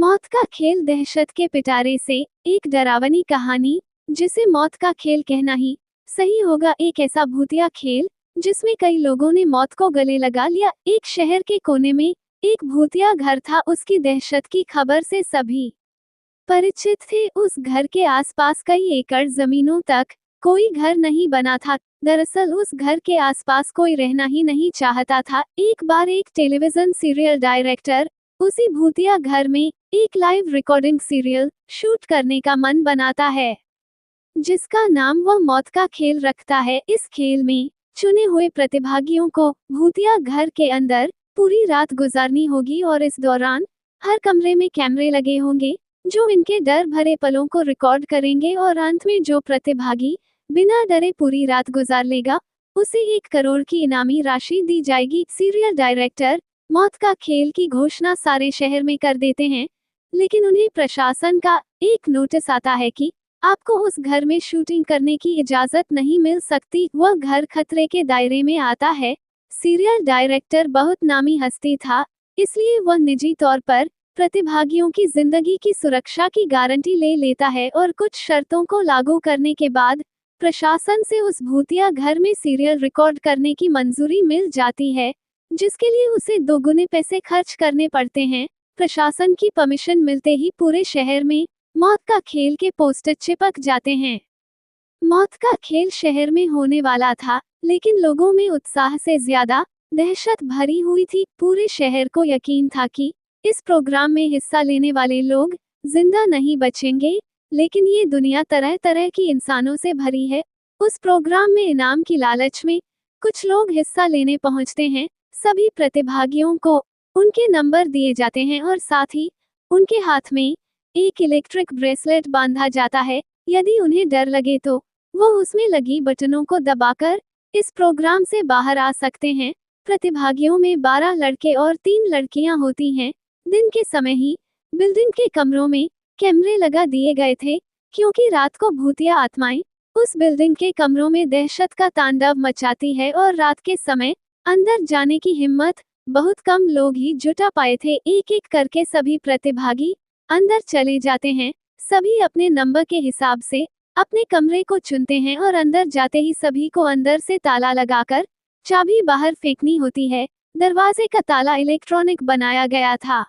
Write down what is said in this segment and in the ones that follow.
मौत का खेल दहशत के पिटारे से एक डरावनी कहानी जिसे मौत का खेल कहना ही सही होगा। एक ऐसा भूतिया खेल जिसमें कई लोगों ने मौत को गले लगा लिया। एक शहर के कोने में एक भूतिया घर था। उसकी दहशत की खबर से सभी परिचित थे। उस घर के आसपास कई एकड़ जमीनों तक कोई घर नहीं बना था। दरअसल उस घर के आसपास कोई रहना ही नहीं चाहता था। एक बार एक टेलीविजन सीरियल डायरेक्टर उसी भूतिया घर में एक लाइव रिकॉर्डिंग सीरियल शूट करने का मन बनाता है, जिसका नाम वह मौत का खेल रखता है। इस खेल में चुने हुए प्रतिभागियों को भूतिया घर के अंदर पूरी रात गुजारनी होगी और इस दौरान हर कमरे में कैमरे लगे होंगे जो इनके डर भरे पलों को रिकॉर्ड करेंगे और अंत में जो प्रतिभागी बिना डरे पूरी रात गुजार लेगा उसे 1 करोड़ की इनामी राशि दी जाएगी। सीरियल डायरेक्टर मौत का खेल की घोषणा सारे शहर में कर देते हैं, लेकिन उन्हें प्रशासन का एक नोटिस आता है कि आपको उस घर में शूटिंग करने की इजाजत नहीं मिल सकती। वह घर खतरे के दायरे में आता है। सीरियल डायरेक्टर बहुत नामी हस्ती था, इसलिए वह निजी तौर पर प्रतिभागियों की जिंदगी की सुरक्षा की गारंटी ले लेता है और कुछ शर्तों को लागू करने के बाद प्रशासन से उस भूतिया घर में सीरियल रिकॉर्ड करने की मंजूरी मिल जाती है, जिसके लिए उसे 2 गुने पैसे खर्च करने पड़ते हैं। प्रशासन की परमिशन मिलते ही पूरे शहर में मौत का खेल के पोस्टर चिपक जाते हैं। मौत का खेल शहर में होने वाला था, लेकिन लोगों में उत्साह से ज्यादा दहशत भरी हुई थी। पूरे शहर को यकीन था कि इस प्रोग्राम में हिस्सा लेने वाले लोग जिंदा नहीं बचेंगे, लेकिन ये दुनिया तरह तरह की इंसानों से भरी है। उस प्रोग्राम में इनाम की लालच में कुछ लोग हिस्सा लेने पहुंचते हैं। सभी प्रतिभागियों को उनके नंबर दिए जाते हैं और साथ ही उनके हाथ में एक इलेक्ट्रिक ब्रेसलेट बांधा जाता है। यदि उन्हें डर लगे तो वो उसमें लगी बटनों को दबाकर इस प्रोग्राम से बाहर आ सकते हैं। प्रतिभागियों में 12 लड़के और 3 लड़कियां होती हैं। दिन के समय ही बिल्डिंग के कमरों में कैमरे लगा दिए गए थे, क्योंकि रात को भूतिया आत्माएं उस बिल्डिंग के कमरों में दहशत का तांडव मचाती है और रात के समय अंदर जाने की हिम्मत बहुत कम लोग ही जुटा पाए थे। एक एक करके सभी प्रतिभागी अंदर चले जाते हैं। सभी अपने नंबर के हिसाब से अपने कमरे को चुनते हैं और अंदर जाते ही सभी को अंदर से ताला लगाकर चाबी बाहर फेंकनी होती है। दरवाजे का ताला इलेक्ट्रॉनिक बनाया गया था।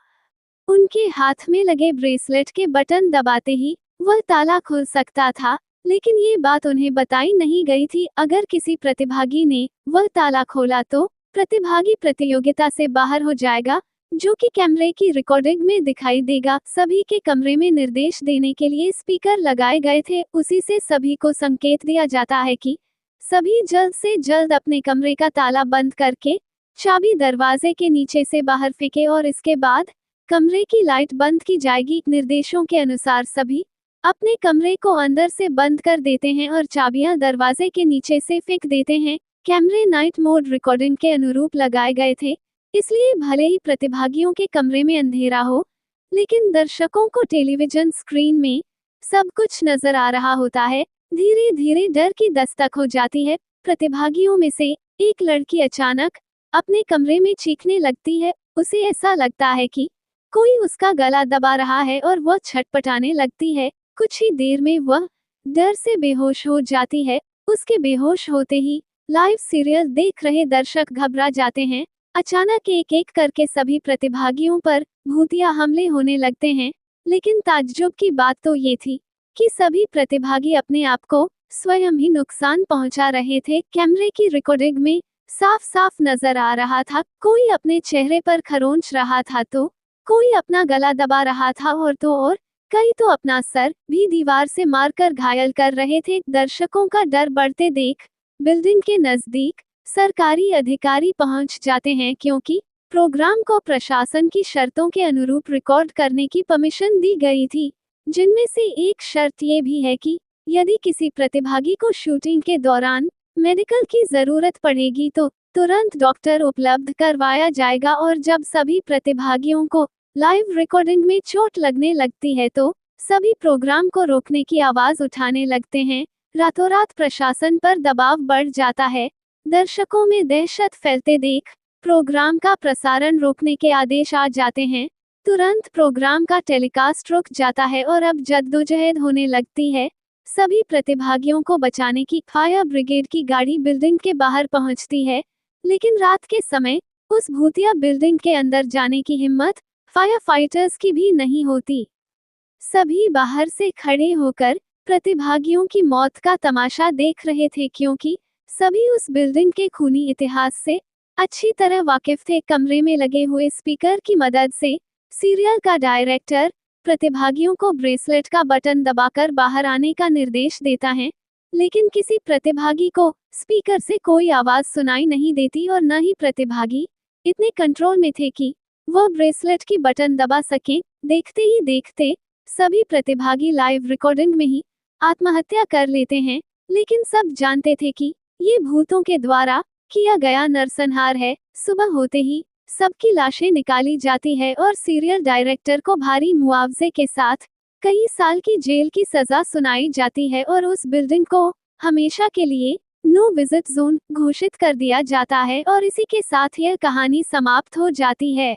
उनके हाथ में लगे ब्रेसलेट के बटन दबाते ही वह ताला खुल सकता था, लेकिन ये बात उन्हें बताई नहीं गई थी। अगर किसी प्रतिभागी ने वह ताला खोला तो प्रतिभागी प्रतियोगिता से बाहर हो जाएगा, जो कि कैमरे की रिकॉर्डिंग में दिखाई देगा। सभी के कमरे में निर्देश देने के लिए स्पीकर लगाए गए थे। उसी से सभी को संकेत दिया जाता है कि सभी जल्द से जल्द अपने कमरे का ताला बंद करके चाबी दरवाजे के नीचे से बाहर फेंके और इसके बाद कमरे की लाइट बंद की जाएगी। निर्देशों के अनुसार सभी अपने कमरे को अंदर से बंद कर देते हैं और चाबियां दरवाजे के नीचे से फेंक देते हैं। कैमरे नाइट मोड रिकॉर्डिंग के अनुरूप लगाए गए थे, इसलिए भले ही प्रतिभागियों के कमरे में अंधेरा हो, लेकिन दर्शकों को टेलीविजन स्क्रीन में सब कुछ नजर आ रहा होता है। धीरे धीरे डर की दस्तक हो जाती है। प्रतिभागियों में से एक लड़की अचानक अपने कमरे में चीखने लगती है। उसे ऐसा लगता है कि कोई उसका गला दबा रहा है और वह छटपटाने लगती है। कुछ ही देर में वह डर से बेहोश हो जाती है। उसके बेहोश होते ही लाइव सीरियल देख रहे दर्शक घबरा जाते हैं। अचानक एक एक करके सभी प्रतिभागियों पर भूतिया हमले होने लगते हैं, लेकिन ताज्जुब की बात तो ये थी कि सभी प्रतिभागी अपने आप को स्वयं ही नुकसान पहुंचा रहे थे। कैमरे की रिकॉर्डिंग में साफ साफ नजर आ रहा था, कोई अपने चेहरे पर खरोंच रहा था तो कोई अपना गला दबा रहा था और कई तो अपना सर भी दीवार से मारकर घायल कर रहे थे। दर्शकों का डर बढ़ते देख बिल्डिंग के नजदीक सरकारी अधिकारी पहुंच जाते हैं, क्योंकि प्रोग्राम को प्रशासन की शर्तों के अनुरूप रिकॉर्ड करने की परमिशन दी गई थी, जिनमें से एक शर्त ये भी है कि यदि किसी प्रतिभागी को शूटिंग के दौरान मेडिकल की जरूरत पड़ेगी तो तुरंत डॉक्टर उपलब्ध करवाया जाएगा। और जब सभी प्रतिभागियों को लाइव रिकॉर्डिंग में चोट लगने लगती है तो सभी प्रोग्राम को रोकने की आवाज उठाने लगते हैं। रातों रात प्रशासन पर दबाव बढ़ जाता है। दर्शकों में दहशत फैलते देख प्रोग्राम का प्रसारण रोकने के आदेश आ जाते हैं। तुरंत प्रोग्राम का टेलीकास्ट रुक जाता है और अब जद्दोजहद होने लगती है। सभी प्रतिभागियों को बचाने की फायर ब्रिगेड की गाड़ी बिल्डिंग के बाहर पहुंचती है, लेकिन रात के समय उस भूतिया बिल्डिंग के अंदर जाने की हिम्मत फायर फाइटर्स की भी नहीं होती। सभी बाहर से खड़े होकर प्रतिभागियों की मौत का तमाशा देख रहे थे, क्योंकि सभी उस बिल्डिंग के खूनी इतिहास से अच्छी तरह वाकिफ थे। कमरे में लगे हुए स्पीकर की मदद से सीरियल का डायरेक्टर प्रतिभागियों को ब्रेसलेट का बटन दबाकर बाहर आने का निर्देश देता है, लेकिन किसी प्रतिभागी को स्पीकर से कोई आवाज सुनाई नहीं देती और न ही प्रतिभागी इतने कंट्रोल में थे कि वह ब्रेसलेट की बटन दबा सके। देखते ही देखते सभी प्रतिभागी लाइव रिकॉर्डिंग में ही आत्महत्या कर लेते हैं, लेकिन सब जानते थे कि ये भूतों के द्वारा किया गया नरसंहार है। सुबह होते ही सबकी लाशें निकाली जाती है और सीरियल डायरेक्टर को भारी मुआवजे के साथ कई साल की जेल की सजा सुनाई जाती है और उस बिल्डिंग को हमेशा के लिए नो विजिट जोन घोषित कर दिया जाता है और इसी के साथ यह कहानी समाप्त हो जाती है।